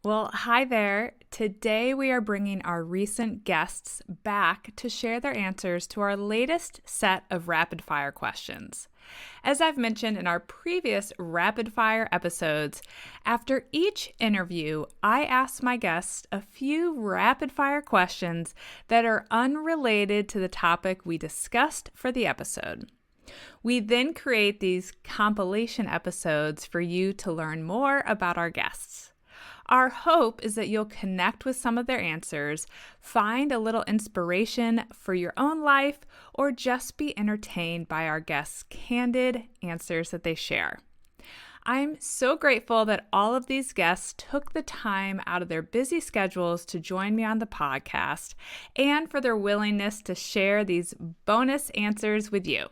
Well, hi there. Today we are bringing our recent guests back to share their answers to our latest set of rapid fire questions. As I've mentioned in our previous rapid fire episodes, after each interview, I ask my guests a few rapid fire questions that are unrelated to the topic we discussed for the episode. We then create these compilation episodes for you to learn more about our guests. Our hope is that you'll connect with some of their answers, find a little inspiration for your own life, or just be entertained by our guests' candid answers that they share. I'm so grateful that all of these guests took the time out of their busy schedules to join me on the podcast and for their willingness to share these bonus answers with you.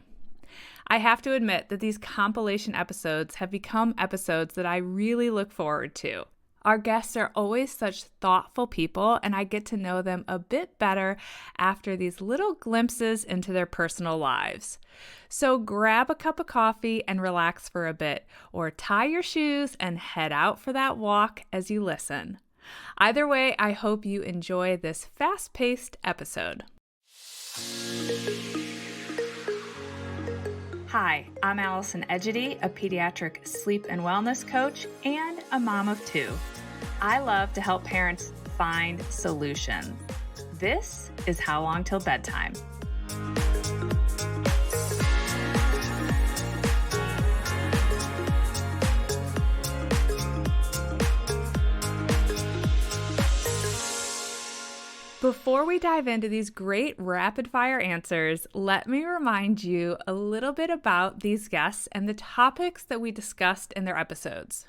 I have to admit that these compilation episodes have become episodes that I really look forward to. Our guests are always such thoughtful people, and I get to know them a bit better after these little glimpses into their personal lives. So grab a cup of coffee and relax for a bit, or tie your shoes and head out for that walk as you listen. Either way, I hope you enjoy this fast-paced episode. Hi, I'm Allison Egidi, a pediatric sleep and wellness coach and a mom of two. I love to help parents find solutions. This is How Long Till Bedtime. Before we dive into these great rapid fire answers, let me remind you a little bit about these guests and the topics that we discussed in their episodes.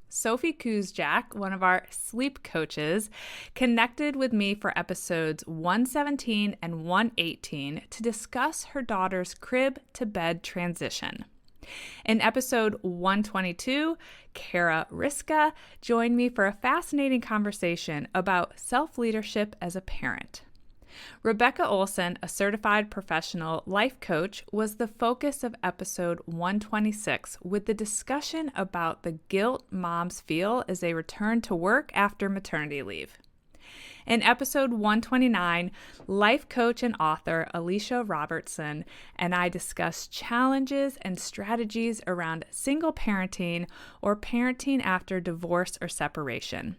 Sophie Kuzjak, one of our sleep coaches, connected with me for episodes 117 and 118 to discuss her daughter's crib to bed transition. In episode 122, Kara Riska joined me for a fascinating conversation about self-leadership as a parent. Rebecca Olson, a certified professional life coach, was the focus of episode 126 with the discussion about the guilt moms feel as they return to work after maternity leave. In episode 129, life coach and author Alicia Robertson and I discussed challenges and strategies around single parenting or parenting after divorce or separation.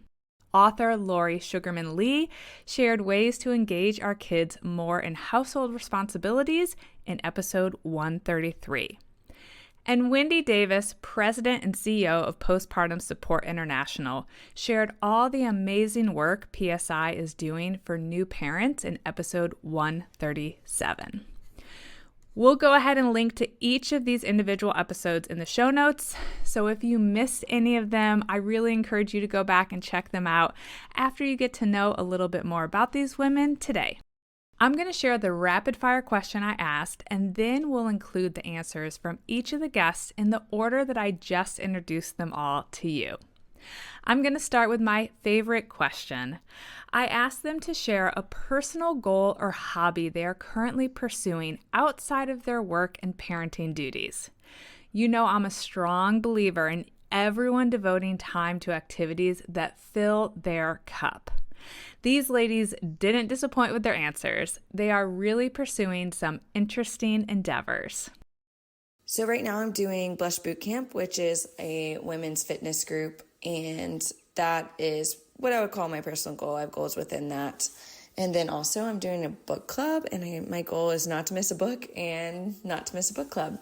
Author Lori Sugarman Lee shared ways to engage our kids more in household responsibilities in episode 133. And Wendy Davis, president and CEO of Postpartum Support International, shared all the amazing work PSI is doing for new parents in episode 137. We'll go ahead and link to each of these individual episodes in the show notes. So if you missed any of them, I really encourage you to go back and check them out after you get to know a little bit more about these women today. I'm going to share the rapid fire question I asked, and then we'll include the answers from each of the guests in the order that I just introduced them all to you. I'm going to start with my favorite question. I asked them to share a personal goal or hobby they are currently pursuing outside of their work and parenting duties. You know, I'm a strong believer in everyone devoting time to activities that fill their cup. These ladies didn't disappoint with their answers. They are really pursuing some interesting endeavors. So right now I'm doing Blush Boot Camp, which is a women's fitness group, and that is what I would call my personal goal. I have goals within that. And then also I'm doing a book club, and my goal is not to miss a book and not to miss a book club.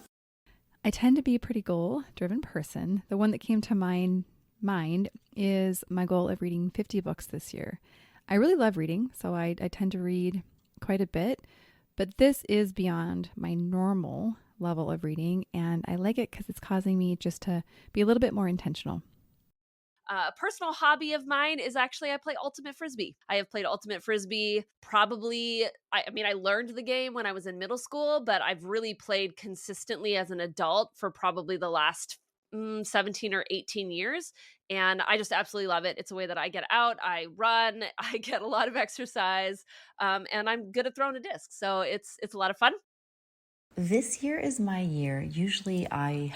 I tend to be a pretty goal-driven person. The one that came to mind is my goal of reading 50 books this year. I really love reading, so I tend to read quite a bit, but this is beyond my normal level of reading, and I like it because it's causing me just to be a little bit more intentional. A personal hobby of mine is actually I play Ultimate Frisbee. I have played Ultimate Frisbee I learned the game when I was in middle school, but I've really played consistently as an adult for probably the last 17 or 18 years. And I just absolutely love it. It's a way that I get out, I run, I get a lot of exercise, and I'm good at throwing a disc. So it's a lot of fun. This year is my year. Usually I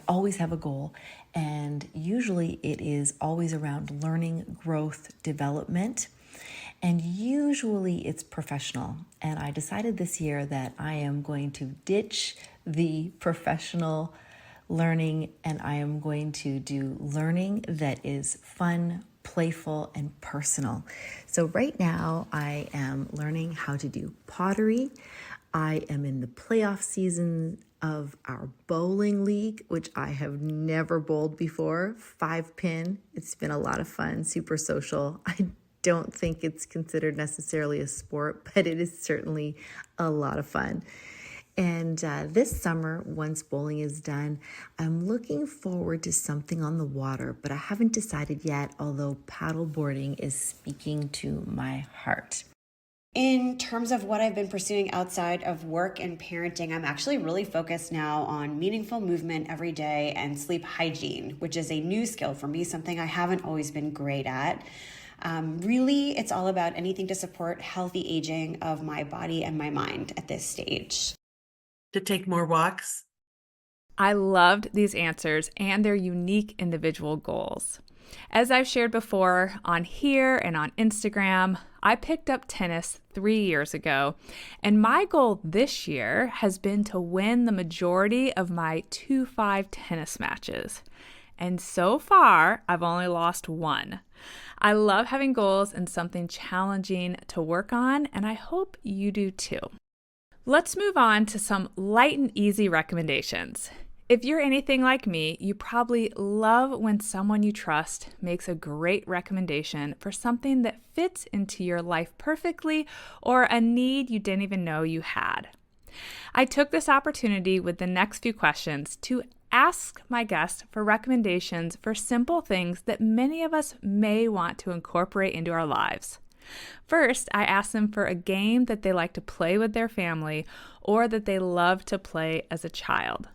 always have a goal, and usually it is always around learning, growth, development. And usually it's professional. And I decided this year that I am going to ditch the professional learning and I am going to do learning that is fun, playful, and personal. So right now I am learning how to do pottery. I am in the playoff season of our bowling league, which I have never bowled before, 5-pin. It's been a lot of fun, super social. I don't think it's considered necessarily a sport, but it is certainly a lot of fun. And this summer, once bowling is done, I'm looking forward to something on the water, but I haven't decided yet, although paddleboarding is speaking to my heart. In terms of what I've been pursuing outside of work and parenting, I'm actually really focused now on meaningful movement every day and sleep hygiene, which is a new skill for me, something I haven't always been great at. Really, it's all about anything to support healthy aging of my body and my mind at this stage. To take more walks. I loved these answers and their unique individual goals. As I've shared before on here and on Instagram, I picked up tennis 3 years ago, and my goal this year has been to win the majority of my 2-5 tennis matches. And so far, I've only lost one. I love having goals and something challenging to work on, and I hope you do too. Let's move on to some light and easy recommendations. If you're anything like me, you probably love when someone you trust makes a great recommendation for something that fits into your life perfectly or a need you didn't even know you had. I took this opportunity with the next few questions to ask my guests for recommendations for simple things that many of us may want to incorporate into our lives. First, I asked them for a game that they like to play with their family or that they love to play as a child.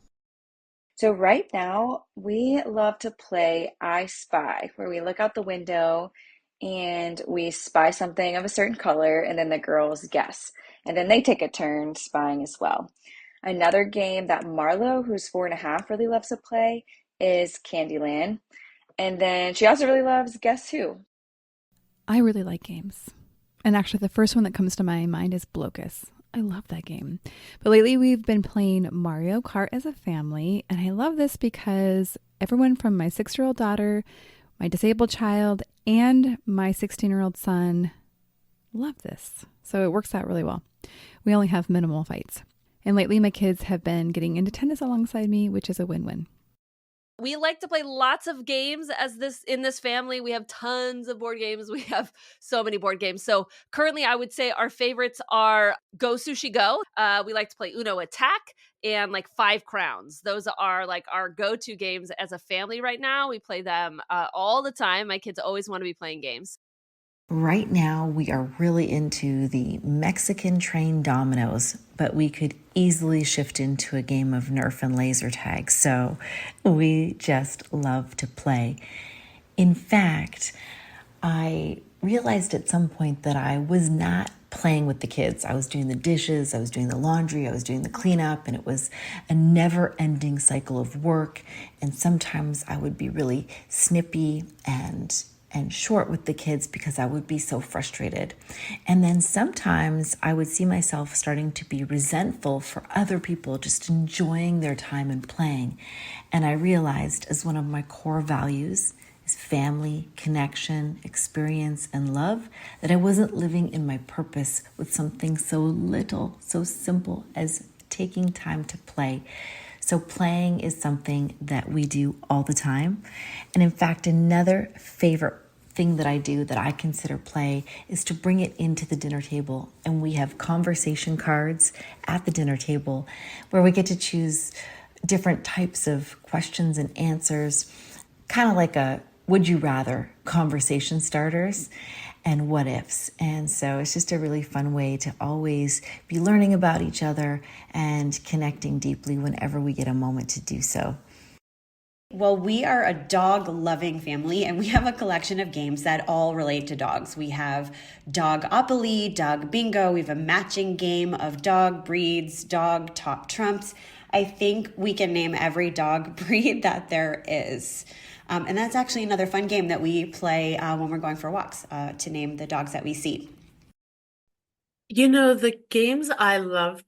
So right now, we love to play I Spy, where we look out the window and we spy something of a certain color, and then the girls guess. And then they take a turn spying as well. Another game that Marlo, who's 4.5, really loves to play is Candyland. And then she also really loves Guess Who. I really like games. And actually, the first one that comes to my mind is Blocus. I love that game. But lately we've been playing Mario Kart as a family. And I love this because everyone from my 6-year-old daughter, my disabled child, and my 16-year-old son love this. So it works out really well. We only have minimal fights. And lately my kids have been getting into tennis alongside me, which is a win-win. We like to play lots of games in this family. We have tons of board games. We have so many board games. So currently I would say our favorites are Go Sushi Go. We like to play Uno Attack and like 5 Crowns. Those are like our go-to games as a family right now. We play them all the time. My kids always want to be playing games. Right now, we are really into the Mexican train dominoes, but we could easily shift into a game of Nerf and laser tag. So we just love to play. In fact, I realized at some point that I was not playing with the kids. I was doing the dishes, I was doing the laundry, I was doing the cleanup, and it was a never-ending cycle of work. And sometimes I would be really snippy and short with the kids because I would be so frustrated. And then sometimes I would see myself starting to be resentful for other people just enjoying their time and playing. And I realized, as one of my core values is family, connection, experience, and love, that I wasn't living in my purpose with something so little, so simple as taking time to play. So playing is something that we do all the time. And in fact, another favorite thing that I do that I consider play is to bring it into the dinner table. And we have conversation cards at the dinner table where we get to choose different types of questions and answers, kind of like a would you rather conversation starters and what ifs. And so it's just a really fun way to always be learning about each other and connecting deeply whenever we get a moment to do so. Well, we are a dog-loving family, and we have a collection of games that all relate to dogs. We have Dogopoly, Dog Bingo. We have a matching game of dog breeds, dog top trumps. I think we can name every dog breed that there is. And that's actually another fun game that we play when we're going for walks to name the dogs that we see. You know, the games I love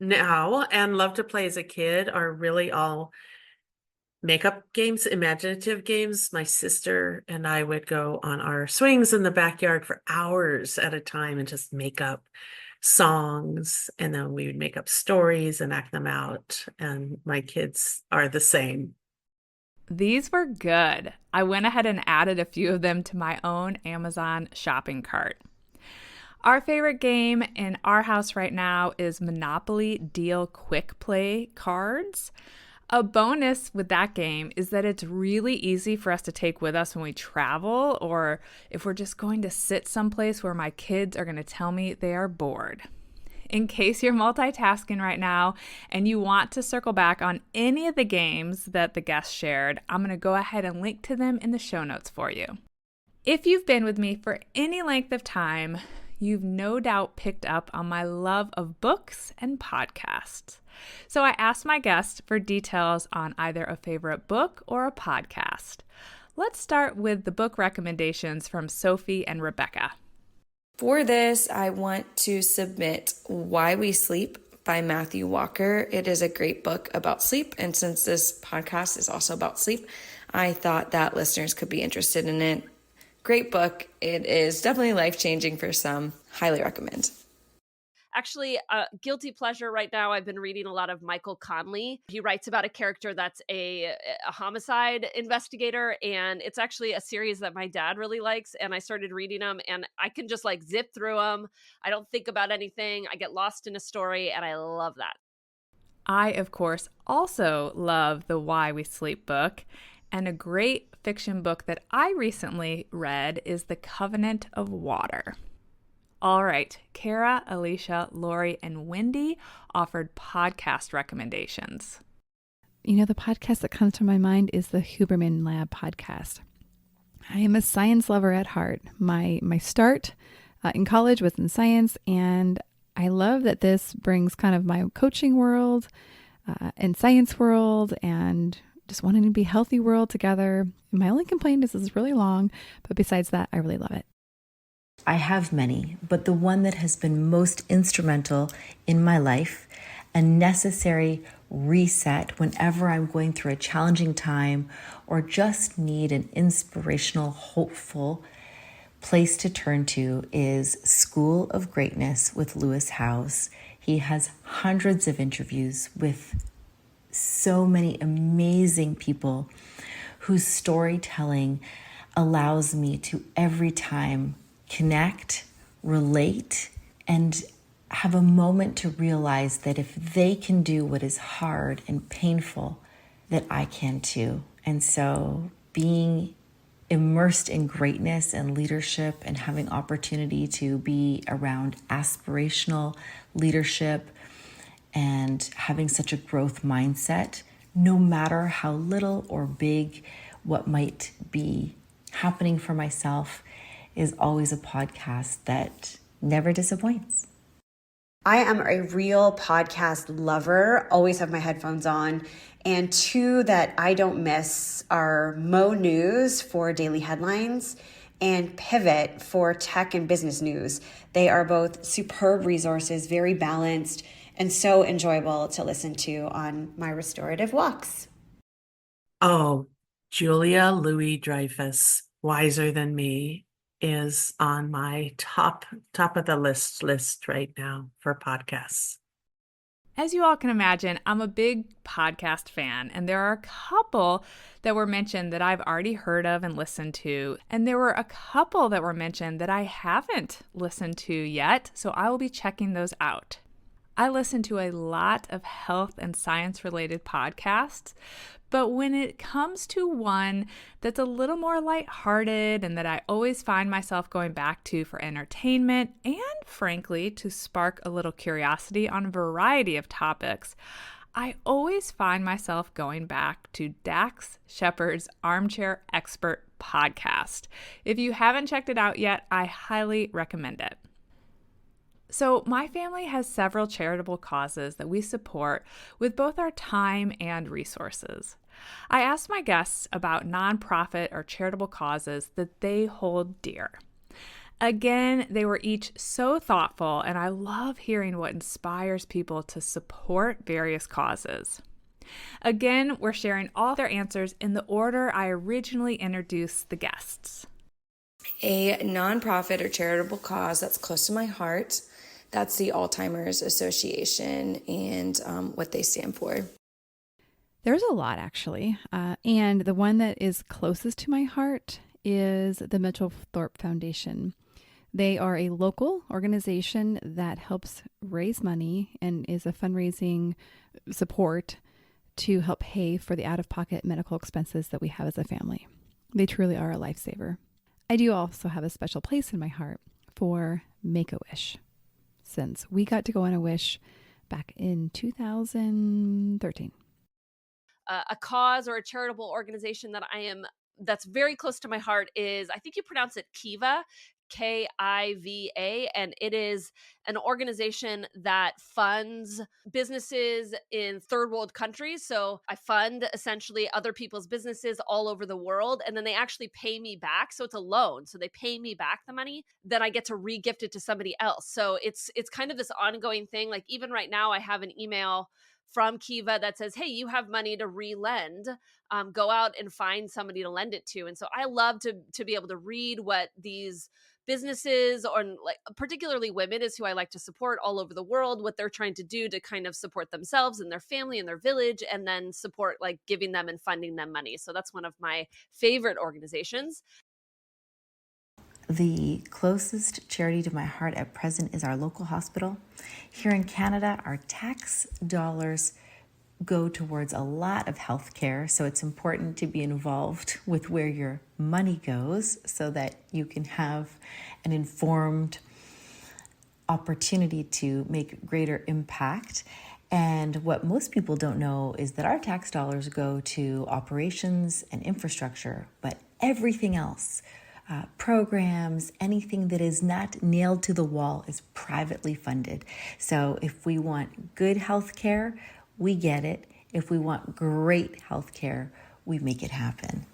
now and love to play as a kid are really all makeup games, imaginative games. My sister and I would go on our swings in the backyard for hours at a time and just make up songs. And then we would make up stories and act them out. And my kids are the same. These were good. I went ahead and added a few of them to my own Amazon shopping cart. Our favorite game in our house right now is Monopoly Deal Quick Play cards. A bonus with that game is that it's really easy for us to take with us when we travel or if we're just going to sit someplace where my kids are going to tell me they are bored. In case you're multitasking right now and you want to circle back on any of the games that the guests shared, I'm going to go ahead and link to them in the show notes for you. If you've been with me for any length of time, you've no doubt picked up on my love of books and podcasts. So I asked my guests for details on either a favorite book or a podcast. Let's start with the book recommendations from Sophie and Rebecca. For this, I want to submit Why We Sleep by Matthew Walker. It is a great book about sleep, and since this podcast is also about sleep, I thought that listeners could be interested in it. Great book. It is definitely life-changing for some. Highly recommend. Actually, guilty pleasure right now, I've been reading a lot of Michael Conley. He writes about a character that's a homicide investigator, and it's actually a series that my dad really likes, and I started reading them, and I can just like zip through them. I don't think about anything. I get lost in a story, and I love that. I, of course, also love the Why We Sleep book, and a great fiction book that I recently read is The Covenant of Water. All right, Kara, Alicia, Lori, and Wendy offered podcast recommendations. You know, the podcast that comes to my mind is the Huberman Lab podcast. I am a science lover at heart. My start in college was in science, and I love that this brings kind of my coaching world and science world and just wanting to be healthy world together. My only complaint is this is really long, but besides that, I really love it. I have many, but the one that has been most instrumental in my life, a necessary reset whenever I'm going through a challenging time or just need an inspirational, hopeful place to turn to, is School of Greatness with Lewis Howes. He has hundreds of interviews with so many amazing people whose storytelling allows me to every time connect, relate, and have a moment to realize that if they can do what is hard and painful, that I can too. And so being immersed in greatness and leadership and having opportunity to be around aspirational leadership and having such a growth mindset, no matter how little or big what might be happening for myself, is always a podcast that never disappoints. I am a real podcast lover, always have my headphones on. And two that I don't miss are Mo News for daily headlines and Pivot for tech and business news. They are both superb resources, very balanced, and so enjoyable to listen to on my restorative walks. Oh, Julia Louis-Dreyfus, Wiser Than Me, is on my top of the list right now for podcasts. As you all can imagine, I'm a big podcast fan, and there are a couple that were mentioned that I've already heard of and listened to, and there were a couple that were mentioned that I haven't listened to yet, so I will be checking those out. I listen to a lot of health and science-related podcasts, but when it comes to one that's a little more lighthearted and that I always find myself going back to for entertainment and, frankly, to spark a little curiosity on a variety of topics, I always find myself going back to Dax Shepard's Armchair Expert podcast. If you haven't checked it out yet, I highly recommend it. So, my family has several charitable causes that we support with both our time and resources. I asked my guests about nonprofit or charitable causes that they hold dear. Again, they were each so thoughtful, and I love hearing what inspires people to support various causes. Again, we're sharing all their answers in the order I originally introduced the guests. A nonprofit or charitable cause that's close to my heart, that's the Alzheimer's Association and what they stand for. There's a lot, actually. And the one that is closest to my heart is the Mitchell Thorpe Foundation. They are a local organization that helps raise money and is a fundraising support to help pay for the out-of-pocket medical expenses that we have as a family. They truly are a lifesaver. I do also have a special place in my heart for Make-A-Wish, since we got to go on a wish back in 2013. A cause or a charitable organization that's very close to my heart is, I think you pronounce it Kiva, Kiva, and it is an organization that funds businesses in third world countries. So I fund essentially other people's businesses all over the world, and then they actually pay me back. So it's a loan. So they pay me back the money, then I get to re-gift it to somebody else. So it's kind of this ongoing thing. Like even right now, I have an email from Kiva that says, hey, you have money to re-lend. Go out and find somebody to lend it to. And so I love to be able to read what these businesses, or like particularly women is who I like to support all over the world, what they're trying to do to kind of support themselves and their family and their village, and then support like giving them and funding them money. So that's one of my favorite organizations. The closest charity to my heart at present is our local hospital. Here in Canada, our tax dollars go towards a lot of healthcare, so it's important to be involved with where your money goes so that you can have an informed opportunity to make greater impact. And what most people don't know is that our tax dollars go to operations and infrastructure, but everything else, programs, anything that is not nailed to the wall is privately funded. So if we want good health care, we get it. If we want great health care, we make it happen.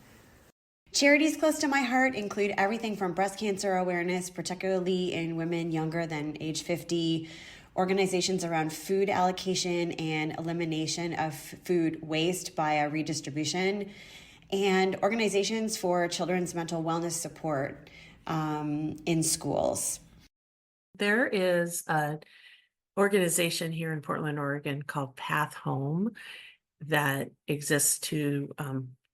Charities close to my heart include everything from breast cancer awareness, particularly in women younger than age 50, organizations around food allocation and elimination of food waste by redistribution, and organizations for children's mental wellness support in schools. There is an organization here in Portland, Oregon called Path Home that exists to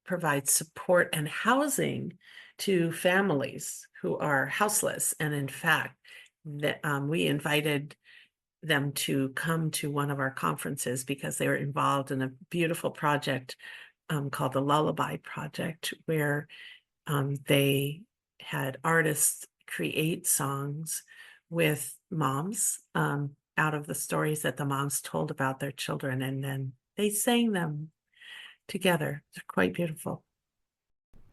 provide support and housing to families who are houseless. And in fact, we invited them to come to one of our conferences because they were involved in a beautiful project called the Lullaby Project, where they had artists create songs with moms out of the stories that the moms told about their children, and then they sang them together. It's quite beautiful.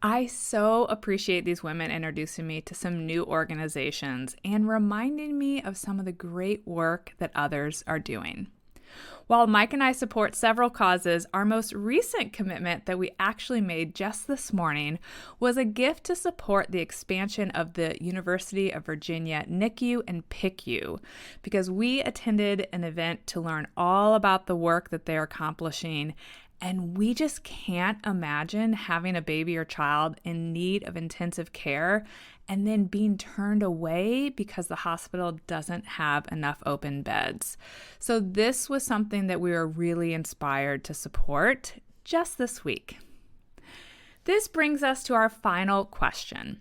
I so appreciate these women introducing me to some new organizations and reminding me of some of the great work that others are doing. While Mike and I support several causes, our most recent commitment that we actually made just this morning was a gift to support the expansion of the University of Virginia NICU and PICU, because we attended an event to learn all about the work that they're accomplishing, and we just can't imagine having a baby or child in need of intensive care and then being turned away because the hospital doesn't have enough open beds. So this was something that we were really inspired to support just this week. This brings us to our final question.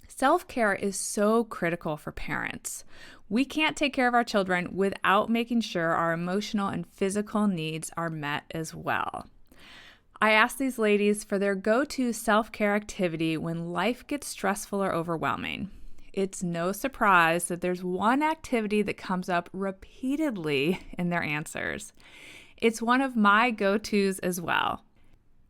Self-care is so critical for parents. We can't take care of our children without making sure our emotional and physical needs are met as well. I asked these ladies for their go-to self-care activity when life gets stressful or overwhelming. It's no surprise that there's one activity that comes up repeatedly in their answers. It's one of my go-tos as well.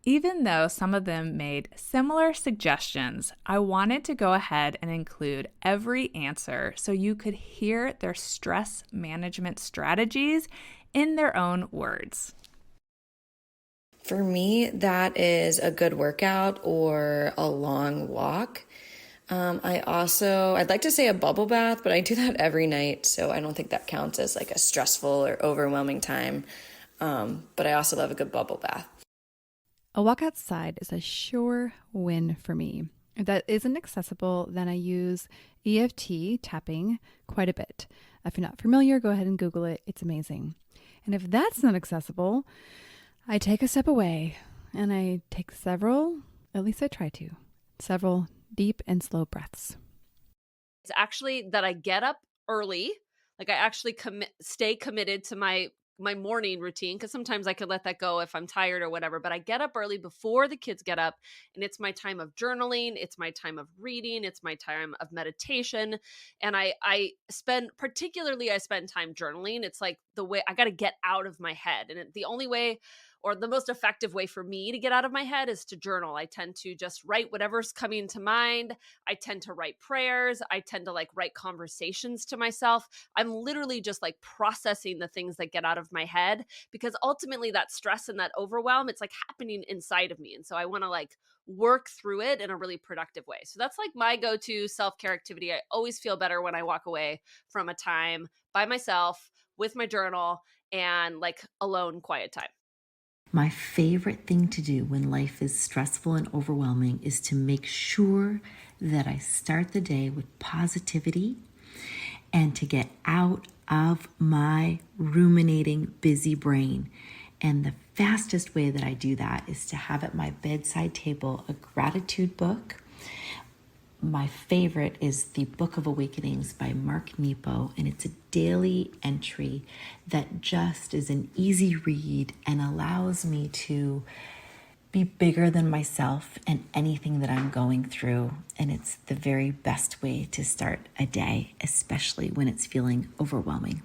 Even though some of them made similar suggestions, I wanted to go ahead and include every answer so you could hear their stress management strategies in their own words. For me, that is a good workout or a long walk. I'd like to say a bubble bath, but I do that every night, so I don't think that counts as like a stressful or overwhelming time. But I also love a good bubble bath. A walk outside is a sure win for me. If that isn't accessible, then I use EFT tapping quite a bit. If you're not familiar, go ahead and Google it. It's amazing. And if that's not accessible, I take a step away and I take several deep and slow breaths. It's actually that I get up early. Like I actually stay committed to my morning routine, because sometimes I could let that go if I'm tired or whatever, but I get up early before the kids get up, and it's my time of journaling, it's my time of reading, it's my time of meditation. And I spend time journaling. It's like the way I got to get out of my head. And the only way, or the most effective way for me to get out of my head, is to journal. I tend to just write whatever's coming to mind. I tend to write prayers. I tend to write conversations to myself. I'm literally just processing the things that get out of my head, because ultimately that stress and that overwhelm, it's happening inside of me. And so I want to work through it in a really productive way. So that's my go-to self-care activity. I always feel better when I walk away from a time by myself with my journal and alone quiet time. My favorite thing to do when life is stressful and overwhelming is to make sure that I start the day with positivity and to get out of my ruminating, busy brain. And the fastest way that I do that is to have at my bedside table a gratitude book. My favorite is the Book of Awakenings by Mark Nepo, and it's a daily entry that just is an easy read and allows me to be bigger than myself and anything that I'm going through. And it's the very best way to start a day, especially when it's feeling overwhelming.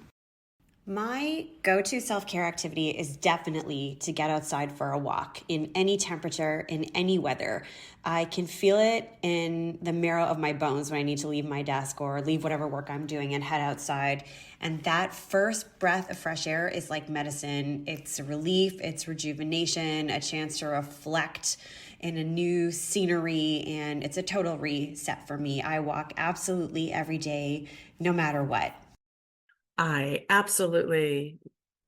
My go-to self-care activity is definitely to get outside for a walk in any temperature, in any weather. I can feel it in the marrow of my bones when I need to leave my desk or leave whatever work I'm doing and head outside. And that first breath of fresh air is like medicine. It's a relief, it's rejuvenation, a chance to reflect in a new scenery, and it's a total reset for me. I walk absolutely every day, no matter what. I absolutely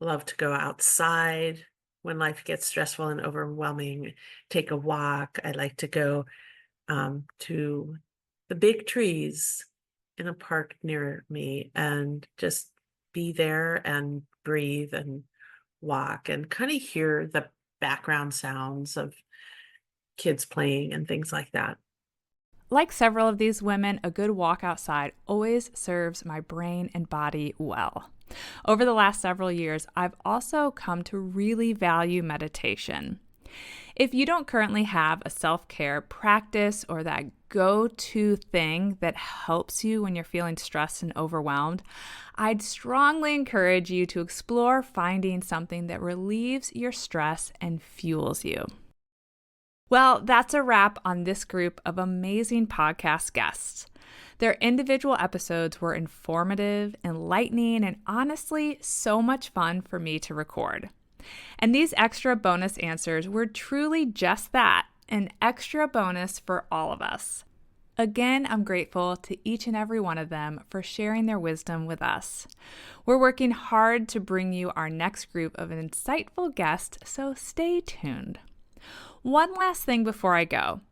love to go outside when life gets stressful and overwhelming, take a walk. I like to go to the big trees in a park near me and just be there and breathe and walk and kind of hear the background sounds of kids playing and things like that. Like several of these women, a good walk outside always serves my brain and body well. Over the last several years, I've also come to really value meditation. If you don't currently have a self-care practice or that go-to thing that helps you when you're feeling stressed and overwhelmed, I'd strongly encourage you to explore finding something that relieves your stress and fuels you. Well, that's a wrap on this group of amazing podcast guests. Their individual episodes were informative, enlightening, and honestly, so much fun for me to record. And these extra bonus answers were truly just that, an extra bonus for all of us. Again, I'm grateful to each and every one of them for sharing their wisdom with us. We're working hard to bring you our next group of insightful guests, so stay tuned. One last thing before I go.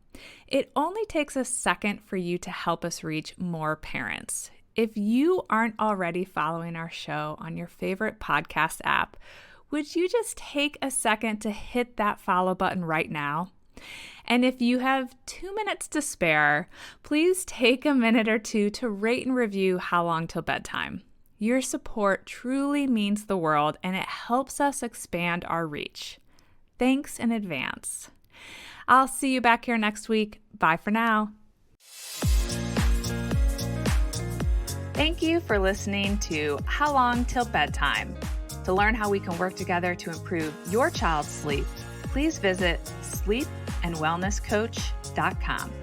It only takes a second for you to help us reach more parents. If you aren't already following our show on your favorite podcast app, would you just take a second to hit that follow button right now? And if you have 2 minutes to spare, please take a minute or two to rate and review How Long Till Bedtime. Your support truly means the world, and it helps us expand our reach. Thanks in advance. I'll see you back here next week. Bye for now. Thank you for listening to How Long Till Bedtime. To learn how we can work together to improve your child's sleep, please visit sleepandwellnesscoach.com.